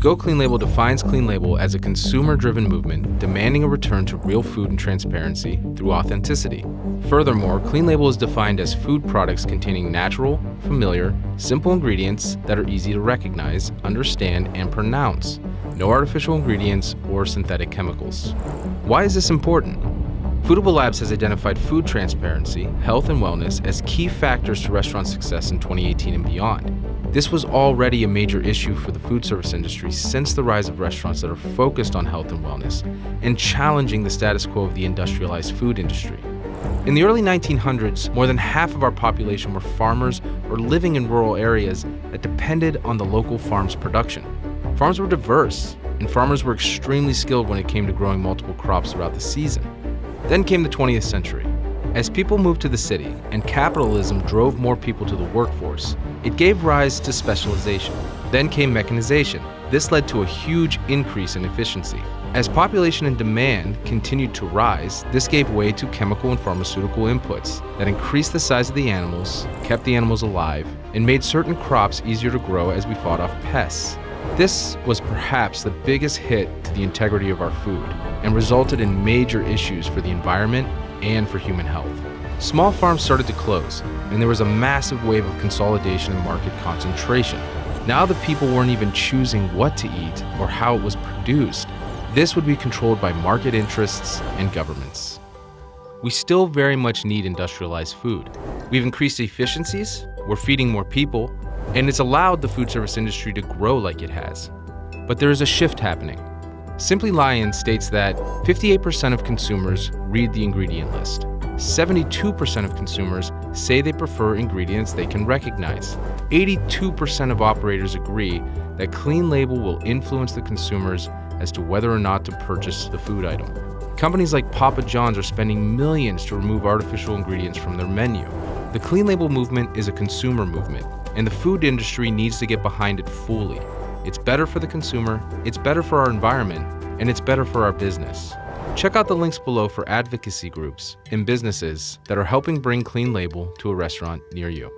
Go Clean Label defines Clean Label as a consumer-driven movement demanding a return to real food and transparency through authenticity. Furthermore, Clean Label is defined as food products containing natural, familiar, simple ingredients that are easy to recognize, understand, and pronounce. No artificial ingredients or synthetic chemicals. Why is this important? Foodable Labs has identified food transparency, health, and wellness as key factors to restaurant success in 2018 and beyond. This was already a major issue for the food service industry since the rise of restaurants that are focused on health and wellness and challenging the status quo of the industrialized food industry. In the early 1900s, more than half of our population were farmers or living in rural areas that depended on the local farm's production. Farms were diverse, and farmers were extremely skilled when it came to growing multiple crops throughout the season. Then came the 20th century. As people moved to the city and capitalism drove more people to the workforce, it gave rise to specialization. Then came mechanization. This led to a huge increase in efficiency. As population and demand continued to rise, this gave way to chemical and pharmaceutical inputs that increased the size of the animals, kept the animals alive, and made certain crops easier to grow as we fought off pests. This was perhaps the biggest hit to the integrity of our food and resulted in major issues for the environment and for human health. Small farms started to close, and there was a massive wave of consolidation and market concentration. Now the people weren't even choosing what to eat or how it was produced. This would be controlled by market interests and governments. We still very much need industrialized food. We've increased efficiencies, we're feeding more people, and it's allowed the food service industry to grow like it has. But there is a shift happening. Simply Lion states that 58% of consumers read the ingredient list. 72% of consumers say they prefer ingredients they can recognize. 82% of operators agree that Clean Label will influence the consumers as to whether or not to purchase the food item. Companies like Papa John's are spending millions to remove artificial ingredients from their menu. The Clean Label movement is a consumer movement, and the food industry needs to get behind it fully. It's better for the consumer, it's better for our environment, and it's better for our business. Check out the links below for advocacy groups and businesses that are helping bring Clean Label to a restaurant near you.